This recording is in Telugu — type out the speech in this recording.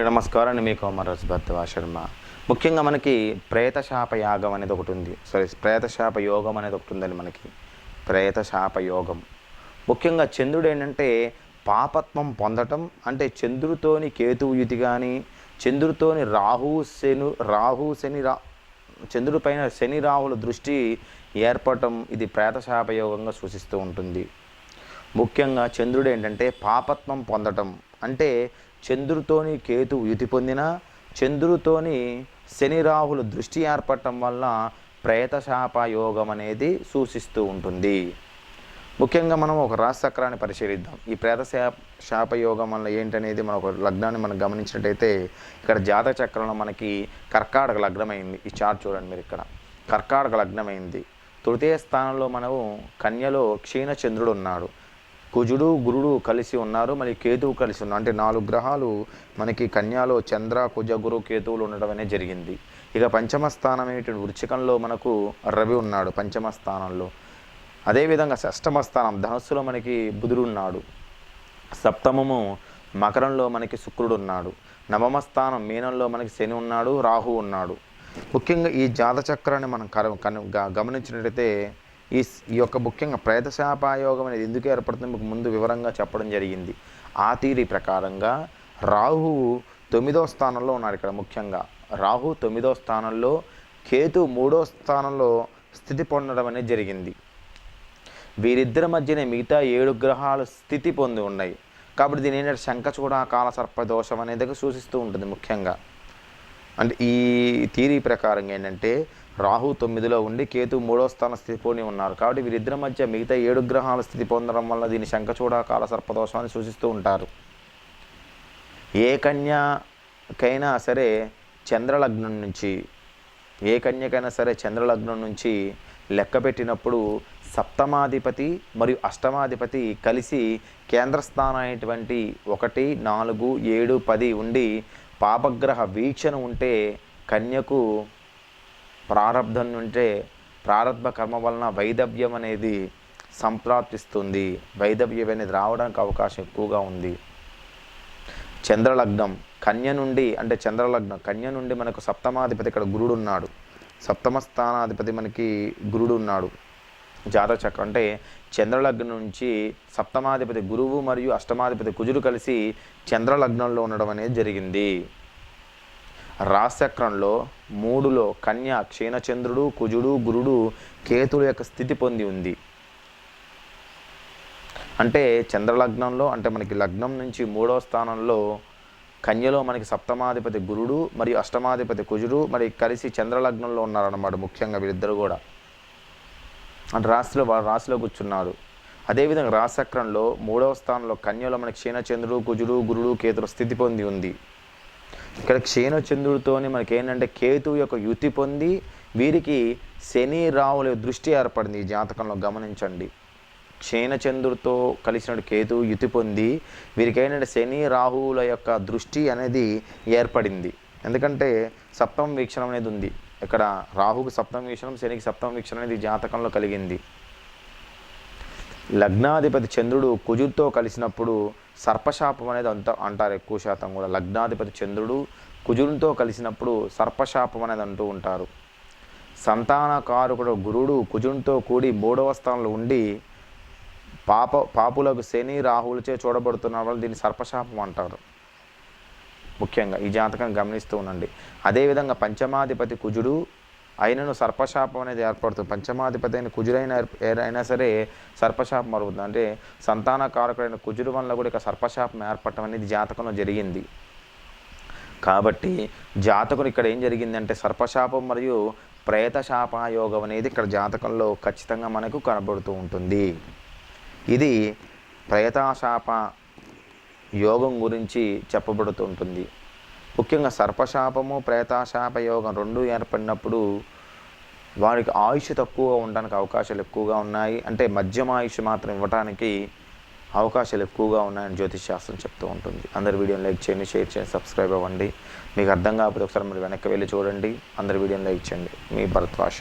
నమస్కారం అండి. మీకు కొమర్రాజు భరద్వాజ్ శర్మ. ముఖ్యంగా మనకి ప్రేతశాప యాగం అనేది ఒకటి ఉంది. ప్రేతశాప యోగం అనేది ఒకటి ఉందండి మనకి. ప్రేతశాప యోగం ముఖ్యంగా చంద్రుడు ఏంటంటే పాపత్వం పొందటం, అంటే చంద్రుడితోని కేతువు యుతి కానీ, చంద్రుడితోని చంద్రుడి పైన శని రాహుల దృష్టి ఏర్పడటం, ఇది ప్రేతశాప యోగంగా సూచిస్తూ ఉంటుంది. ముఖ్యంగా చంద్రుడు ఏంటంటే పాపత్వం పొందటం, అంటే చంద్రుడితోని కేతువు యుతి పొందిన, చంద్రుడితోని శని రాహుల దృష్టి ఏర్పడటం వల్ల ప్రేతశాప యోగం అనేది సూచిస్తూ ఉంటుంది. ముఖ్యంగా మనం ఒక రాశిచక్రాన్ని పరిశీలిద్దాం. ఈ ప్రేతశాప యోగం వల్ల ఏంటనేది మనం ఒక లగ్నాన్ని మనం గమనించినట్టయితే, ఇక్కడ జాతక చక్రంలో మనకి కర్కాటక లగ్నమైంది. ఈ చార్ట్ చూడండి మీరు, ఇక్కడ కర్కాటక లగ్నమైంది. తృతీయ స్థానంలో మనము కన్యలో క్షీణ చంద్రుడు ఉన్నాడు, కుజుడు గురుడు కలిసి ఉన్నారు, మరి కేతువు కలిసి ఉన్నారు. అంటే 4 గ్రహాలు మనకి కన్యాలో చంద్ర కుజ గురు కేతువులు ఉండడం అనేది జరిగింది. ఇక పంచమ స్థానం అనేటువంటి వృచ్చికంలో మనకు రవి ఉన్నాడు పంచమ స్థానంలో. అదేవిధంగా షష్టమ స్థానం ధనస్సులో మనకి బుధుడు ఉన్నాడు, సప్తమము మకరంలో మనకి శుక్రుడు ఉన్నాడు, నవమ స్థానం మీనంలో మనకి శని ఉన్నాడు, రాహు ఉన్నాడు. ముఖ్యంగా ఈ జాతచక్రాన్ని మనం గమనించినట్లయితే ఈ యొక్క ముఖ్యంగా ప్రేతశాపయోగం అనేది ఎందుకు ఏర్పడుతుంది మీకు ముందు వివరంగా చెప్పడం జరిగింది. ఆ తీరి ప్రకారంగా రాహు 9వ స్థానంలో ఉన్నాడు. ఇక్కడ ముఖ్యంగా రాహు 9వ స్థానంలో, కేతు 3వ స్థానంలో స్థితి పొందడం అనేది జరిగింది. వీరిద్దరి మధ్యనే మిగతా 7 గ్రహాలు స్థితి పొంది ఉన్నాయి. కాబట్టి దీని ఏంటంటే శంఖచూడాకాల సర్పదోషం అనేది సూచిస్తూ ఉంటుంది. ముఖ్యంగా అంటే ఈ థియరీ ప్రకారంగా ఏంటంటే రాహు 9లో ఉండి కేతు 3వ స్థానం స్థితి పొంది ఉన్నారు. కాబట్టి వీరిద్దరి మధ్య మిగతా 7 గ్రహాల స్థితి పొందడం వల్ల దీన్ని శంఖచూడాకాల సర్పదోషాన్ని సూచిస్తూ ఉంటారు. ఏ కన్యకైనా సరే చంద్రలగ్నం నుంచి లెక్క పెట్టినప్పుడు సప్తమాధిపతి మరియు అష్టమాధిపతి కలిసి కేంద్రస్థానం అయినటువంటి 1, 4, 7, 10 ఉండి పాపగ్రహ వీక్షణ ఉంటే కన్యకు ప్రారబ్ధం ఉంటే ప్రారబ్ధ కర్మ వలన వైదవ్యం అనేది సంప్రాప్తిస్తుంది. వైదవ్యం అనేది రావడానికి అవకాశం ఎక్కువగా ఉంది. చంద్రలగ్నం కన్య నుండి, అంటే చంద్రలగ్నం కన్య నుండి మనకు సప్తమాధిపతి ఇక్కడ గురుడు ఉన్నాడు, సప్తమ స్థానాధిపతి మనకి గురుడు ఉన్నాడు. జాతక చక్రం అంటే చంద్రలగ్నం నుంచి సప్తమాధిపతి గురువు మరియు అష్టమాధిపతి కుజుడు కలిసి చంద్రలగ్నంలో ఉండడం అనేది జరిగింది. రాశిచక్రంలో 3లో కన్య క్షీణచంద్రుడు, కుజుడు, గురుడు, కేతుల యొక్క స్థితి పొంది ఉంది. అంటే చంద్రలగ్నంలో, అంటే మనకి లగ్నం నుంచి 3వ స్థానంలో కన్యలో మనకి సప్తమాధిపతి గురుడు మరియు అష్టమాధిపతి కుజుడు మరి కలిసి చంద్రలగ్నంలో ఉన్నారన్నమాట. ముఖ్యంగా వీరిద్దరు కూడా అంటే రాశిలో కూర్చున్నారు. అదేవిధంగా రాశిచక్రంలో 3వ స్థానంలో కన్యలో మనకి క్షీణచంద్రుడు, కుజుడు, గురుడు, కేతుల స్థితి పొంది ఉంది. ఇక్కడ క్షీణచంద్రుడితోని మనకి ఏంటంటే కేతువు యొక్క యుతి పొంది వీరికి శని రాహుల దృష్టి ఏర్పడింది. ఈ జాతకంలో గమనించండి, క్షీణచంద్రుడితో కలిసిన కేతువు యుతి పొంది వీరికి ఏంటంటే శని రాహువుల యొక్క దృష్టి అనేది ఏర్పడింది. ఎందుకంటే సప్తమ వీక్షణం అనేది ఉంది. ఇక్కడ రాహుకి సప్తమ వీక్షణం, శనికి సప్తమ వీక్షణం అనేది జాతకంలో కలిగింది. లగ్నాధిపతి చంద్రుడు కుజుడితో కలిసినప్పుడు సర్పశాపం అనేది అంటారు ఎక్కువ శాతం కూడా. లగ్నాధిపతి చంద్రుడు కుజుడితో కలిసినప్పుడు సర్పశాపం అనేది అంటూ ఉంటారు. సంతానకారకుడు గురుడు కుజుడితో కూడి 3వ స్థానంలో ఉండి పాపులకు శని రాహులచే చూడబడుతున్న వాళ్ళు దీన్ని సర్పశాపం అంటారు. ముఖ్యంగా ఈ జాతకం గమనిస్తూ ఉండండి. అదేవిధంగా పంచమాధిపతి కుజుడు అయినను సర్పశాపం అనేది ఏర్పడుతుంది. పంచమాధిపతి అయిన కుజుడైనా సరే సర్పశాపం అరుగుతుంది. అంటే సంతానకారకుడైన కుజుడు వల్ల కూడా ఇక సర్పశాపం ఏర్పడటం అనేది జాతకంలో జరిగింది. కాబట్టి జాతకుడు ఇక్కడ ఏం జరిగిందంటే సర్పశాపం మరియు ప్రేతశాపయోగం అనేది ఇక్కడ జాతకంలో ఖచ్చితంగా మనకు కనబడుతూ ఉంటుంది. ఇది ప్రేతశాప యోగం గురించి చెప్పబడుతూ ఉంటుంది. ముఖ్యంగా సర్పశాపము ప్రేతశాప యోగం 2 ఏర్పడినప్పుడు వారికి ఆయుష్ తక్కువగా ఉండడానికి అవకాశాలు ఎక్కువగా ఉన్నాయి. అంటే మధ్యమ ఆయుష్ మాత్రం ఇవ్వడానికి అవకాశాలు ఎక్కువగా ఉన్నాయని జ్యోతిష్ శాస్త్రం చెప్తూ ఉంటుంది. అందరు వీడియోని లైక్ చేయండి, షేర్ చేయండి, సబ్స్క్రైబ్ అవ్వండి. మీకు అర్థం కాకపోతే ఒకసారి మీరు వెనక్కి వెళ్ళి చూడండి. అందరు వీడియోని లైక్ చేయండి. మీ భరద్వాజ్.